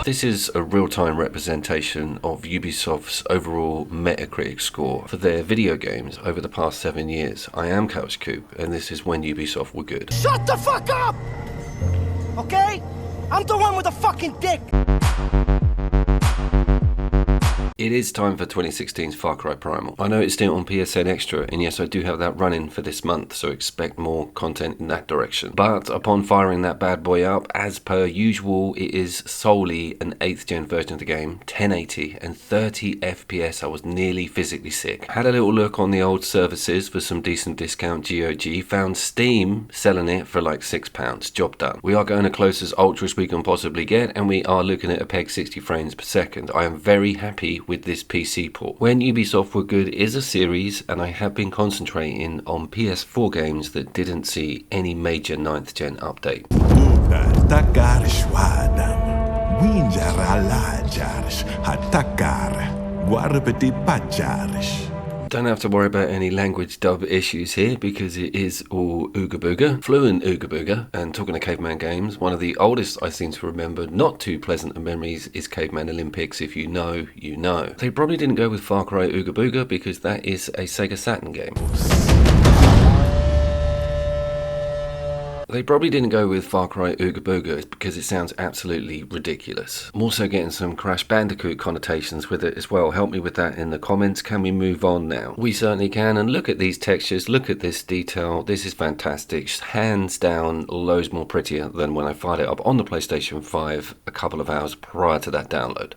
This is a real-time representation of Ubisoft's overall Metacritic score for their video games over the past 7 years. I am CouchCoop, and this is when Ubisoft were good. Shut the fuck up! Okay? I'm the one with the fucking dick! It is time for 2016's Far Cry Primal. I know it's still on PSN Extra, and yes, I do have that running for this month, so expect more content in that direction. But upon firing that bad boy up, as per usual, it is solely an 8th gen version of the game, 1080 and 30 FPS. I was nearly physically sick. Had a little look on the old services for some decent discount GOG, found Steam selling it for like £6. Job done. We are going to close as ultra as we can possibly get, and we are looking at a peg 60 frames per second. I am very happy with this PC port. When Ubisoft Were Good is a series, and I have been concentrating on PS4 games that didn't see any major 9th gen update. Don't have to worry about any language dub issues here because it is all Ooga Booga, fluent Ooga Booga. And talking of Caveman games, one of the oldest I seem to remember, not too pleasant of memories, is Caveman Olympics. If you know, you know. They probably didn't go with Far Cry Ooga Booga because that is a Sega Saturn game. They probably didn't go with Far Cry Ooga Booga because it sounds absolutely ridiculous. I'm also getting some Crash Bandicoot connotations with it as well. Help me with that in the comments. Can we move on now? We certainly can, and look at these textures, look at this detail. This is fantastic. Hands down, loads more prettier than when I fired it up on the PlayStation 5 a couple of hours prior to that download.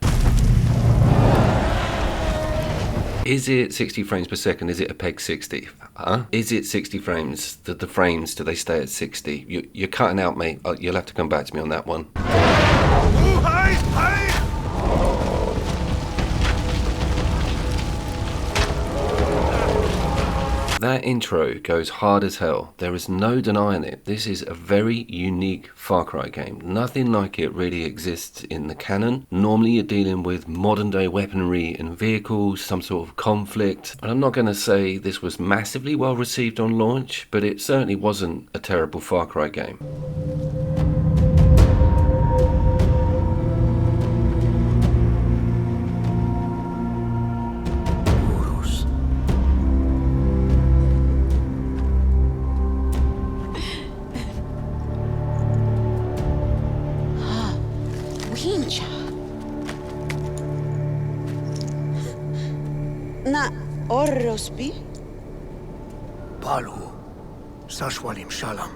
Is it 60 frames per second? Is it a peg 60? Huh? Is it 60 frames? The frames, do they stay at 60? You're cutting out, mate. You'll have to come back to me on that one. That intro goes hard as hell. There is no denying it. This is a very unique Far Cry game. Nothing like it really exists in the canon. Normally you're dealing with modern day weaponry and vehicles, some sort of conflict. And I'm not going to say this was massively well received on launch, but it certainly wasn't a terrible Far Cry game. Na orrospi? Palu. Sashwalim Shalom.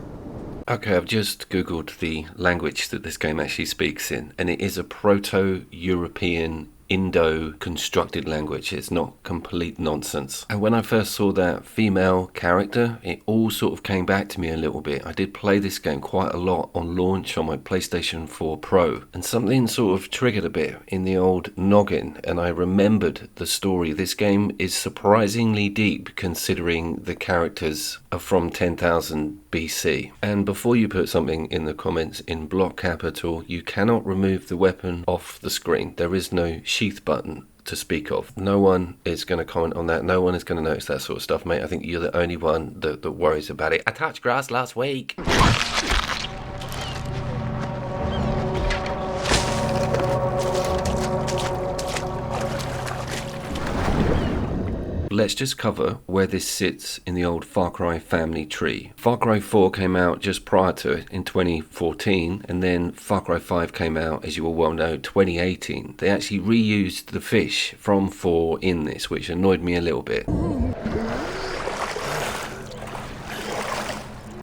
Okay, I've just googled the language that this game actually speaks in, and it is a Proto-European Indo-constructed language. It's not complete nonsense. And when I first saw that female character, it all sort of came back to me a little bit. I did play this game quite a lot on launch on my PlayStation 4 Pro, and something sort of triggered a bit in the old noggin, and I remembered the story. This game is surprisingly deep considering the characters are from 10,000 BC. And before you put something in the comments in block capital, you cannot remove the weapon off the screen. There is no sheath button to speak of. No one is going to comment on that. No one is going to notice that sort of stuff, mate. I think you're the only one that worries about it. I touched grass last week. Let's just cover where this sits in the old Far Cry family tree. Far Cry 4 came out just prior to it in 2014, and then Far Cry 5 came out, as you all well know, 2018. They actually reused the fish from 4 in this, which annoyed me a little bit.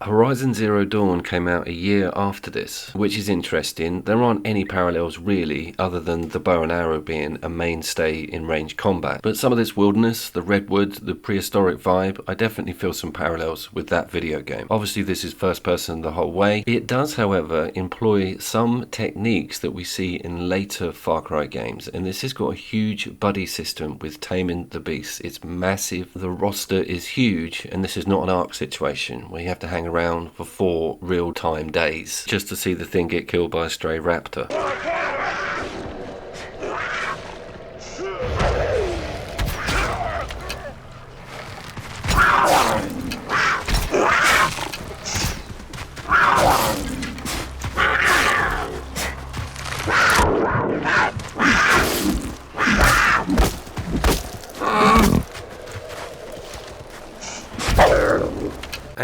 Horizon Zero Dawn came out a year after this, which is interesting. There aren't any parallels really, other than the bow and arrow being a mainstay in range combat. But some of this wilderness, the redwood, the prehistoric vibe, I definitely feel some parallels with that video game. Obviously this is first person the whole way. It does, however, employ some techniques that we see in later Far Cry games, and this has got a huge buddy system with Tamed Beasts. It's massive, the roster is huge, and this is not an ARC situation where you have to hang around for 4 real-time days just to see the thing get killed by a stray raptor.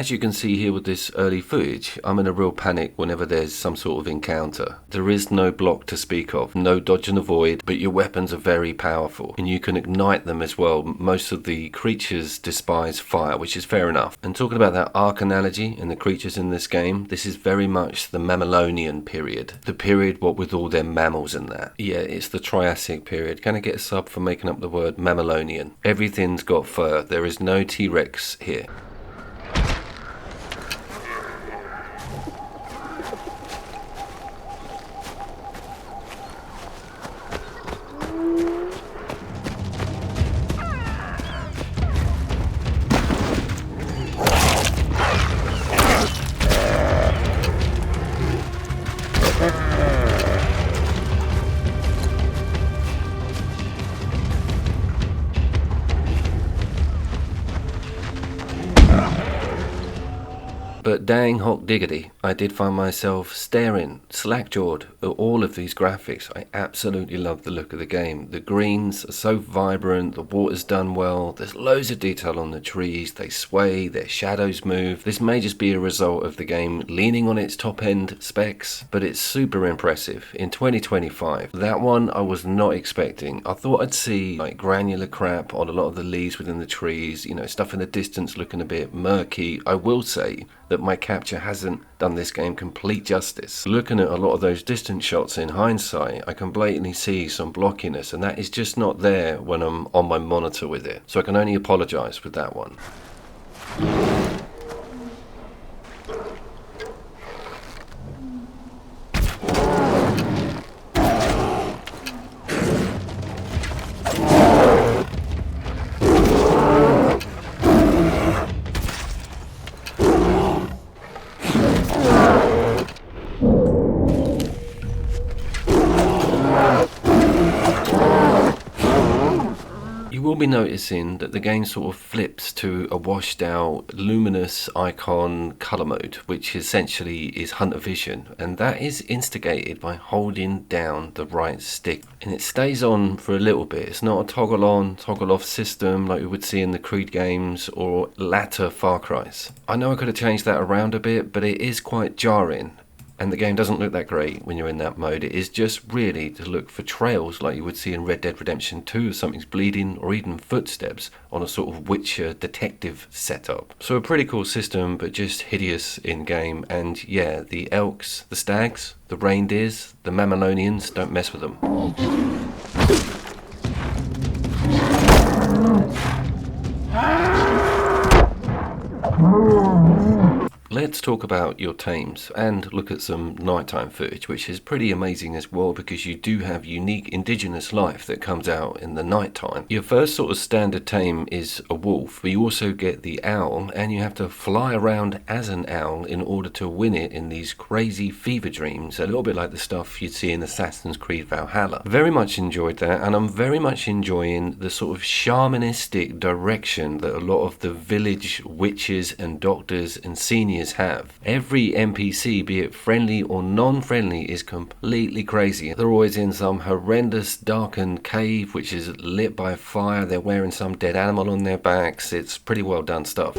As you can see here with this early footage, I'm in a real panic whenever there's some sort of encounter. There is no block to speak of, no dodge and avoid, but your weapons are very powerful and you can ignite them as well. Most of the creatures despise fire, which is fair enough. And talking about that arc analogy and the creatures in this game, this is very much the Mammalian period. The period what with all their mammals and that. Yeah, it's the Triassic period. Can I get a sub for making up the word Mammalian? Everything's got fur. There is no T-Rex here. But dang hot diggity, I did find myself staring, slack-jawed at all of these graphics. I absolutely love the look of the game. The greens are so vibrant, the water's done well, there's loads of detail on the trees, they sway, their shadows move. This may just be a result of the game leaning on its top-end specs, but it's super impressive. In 2025, that one I was not expecting. I thought I'd see like granular crap on a lot of the leaves within the trees, you know, stuff in the distance looking a bit murky. I will say that my capture hasn't done this game complete justice. Looking at a lot of those distant shots in hindsight, I can blatantly see some blockiness, and that is just not there when I'm on my monitor with it. So I can only apologise with that one. You will be noticing that the game sort of flips to a washed out luminous icon color mode, which essentially is hunter vision, and that is instigated by holding down the right stick, and it stays on for a little bit. It's not a toggle on toggle off system like we would see in the Creed games or latter Far Cry's. I know I could have changed that around a bit, but it is quite jarring. And the game doesn't look that great when you're in that mode. It is just really to look for trails like you would see in Red Dead Redemption 2 if something's bleeding, or even footsteps on a sort of Witcher detective setup. So a pretty cool system, but just hideous in game. And yeah, the elks, the stags, the reindeers, the Mammalians, don't mess with them. Let's talk about your tames and look at some nighttime footage, which is pretty amazing as well, because you do have unique indigenous life that comes out in the nighttime. Your first sort of standard tame is a wolf, but you also get the owl, and you have to fly around as an owl in order to win it in these crazy fever dreams, a little bit like the stuff you'd see in Assassin's Creed Valhalla. Very much enjoyed that, and I'm very much enjoying the sort of shamanistic direction that a lot of the village witches and doctors and seniors have. Every NPC, be it friendly or non-friendly, is completely crazy. They're always in some horrendous darkened cave which is lit by fire. They're wearing some dead animal on their backs. It's pretty well done stuff.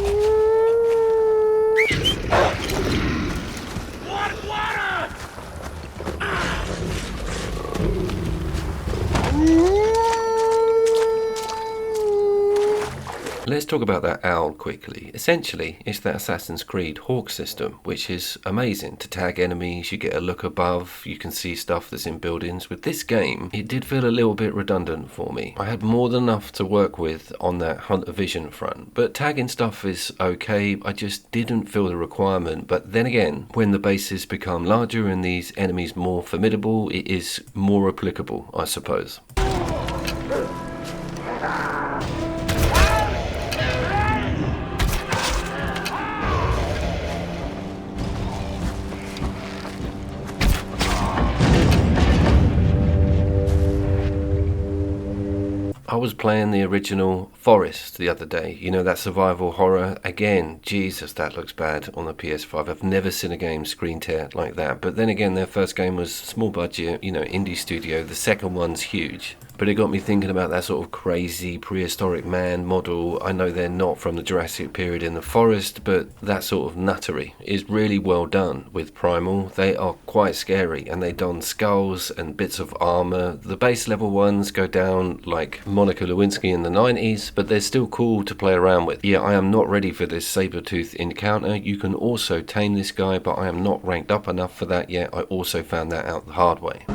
Let's talk about that owl quickly. Essentially, it's that Assassin's Creed hawk system, which is amazing. To tag enemies, you get a look above, you can see stuff that's in buildings. With this game, it did feel a little bit redundant for me. I had more than enough to work with on that hunter vision front, but tagging stuff is okay. I just didn't feel the requirement. But then again, when the bases become larger and these enemies more formidable, it is more applicable, I suppose. I was playing the original Forest the other day, you know, that survival horror. Again, Jesus, that looks bad on the PS5. I've never seen a game screen tear like that. But then again, their first game was small budget, you know, indie studio. The second one's huge. But it got me thinking about that sort of crazy prehistoric man model. I know they're not from the Jurassic period in the forest, but that sort of nuttery is really well done with Primal. They are quite scary, and they don skulls and bits of armor. The base level ones go down like Monica Lewinsky in the 90s, but they're still cool to play around with. Yeah, I am not ready for this saber-tooth encounter. You can also tame this guy, but I am not ranked up enough for that yet. I also found that out the hard way.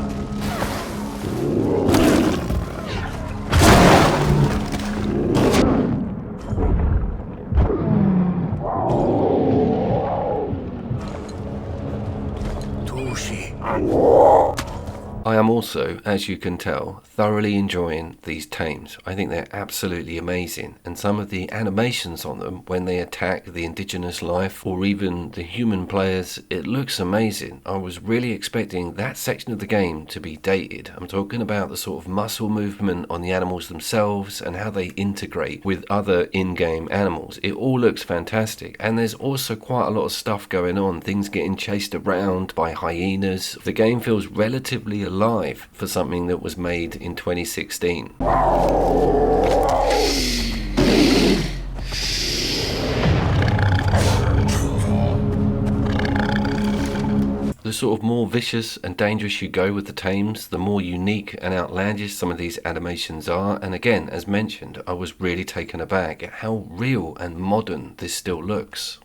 I am also, as you can tell, thoroughly enjoying these tames. I think they're absolutely amazing, and some of the animations on them when they attack the indigenous life or even the human players, it looks amazing. I was really expecting that section of the game to be dated. I'm talking about the sort of muscle movement on the animals themselves and how they integrate with other in-game animals. It all looks fantastic, and there's also quite a lot of stuff going on, things getting chased around by hyenas. The game feels relatively alive for something that was made in 2016. The sort of more vicious and dangerous you go with the tames, the more unique and outlandish some of these animations are. And again, as mentioned, I was really taken aback at how real and modern this still looks.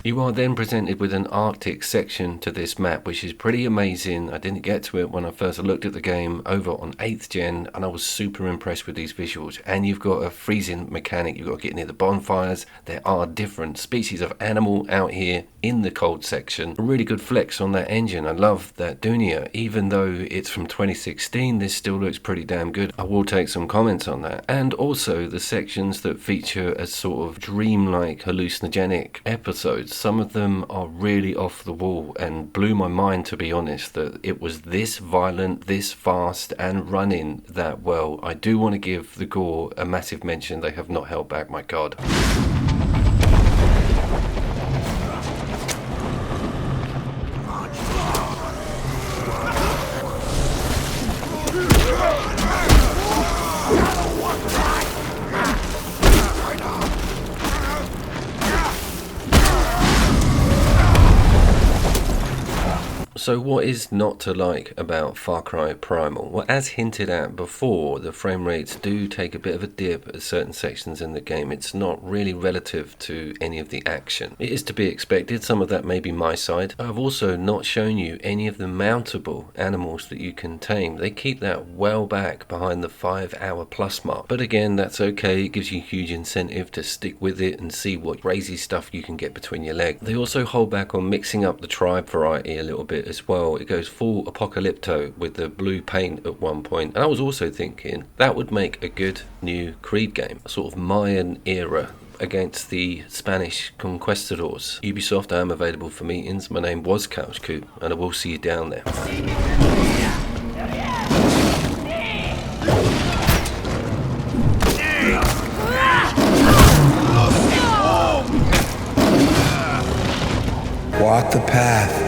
You are then presented with an Arctic section to this map, which is pretty amazing. I didn't get to it when I first looked at the game over on 8th gen, and I was super impressed with these visuals. And you've got a freezing mechanic, you've got to get near the bonfires. There are different species of animal out here in the cold section. A really good flex on that engine. I love that Dunia. Even though it's from 2016, this still looks pretty damn good. I will take some comments on that. And also the sections that feature a sort of dreamlike hallucinogenic episodes. Some of them are really off the wall and blew my mind, to be honest, that it was this violent, this fast and running that well. I do want to give the gore a massive mention. They have not held back, my god. So what is not to like about Far Cry Primal? Well, as hinted at before, the frame rates do take a bit of a dip at certain sections in the game. It's not really relative to any of the action. It is to be expected. Some of that may be my side. I've also not shown you any of the mountable animals that you can tame. They keep that well back behind the 5-hour plus mark. But again, that's okay. It gives you huge incentive to stick with it and see what crazy stuff you can get between your legs. They also hold back on mixing up the tribe variety a little bit as well. It goes full apocalypto with the blue paint at one point, and I was also thinking that would make a good new Creed game, a sort of Mayan era against the Spanish conquistadors. Ubisoft, I am available for meetings. My name was Couch Coop, and I will see you down there. Walk the path.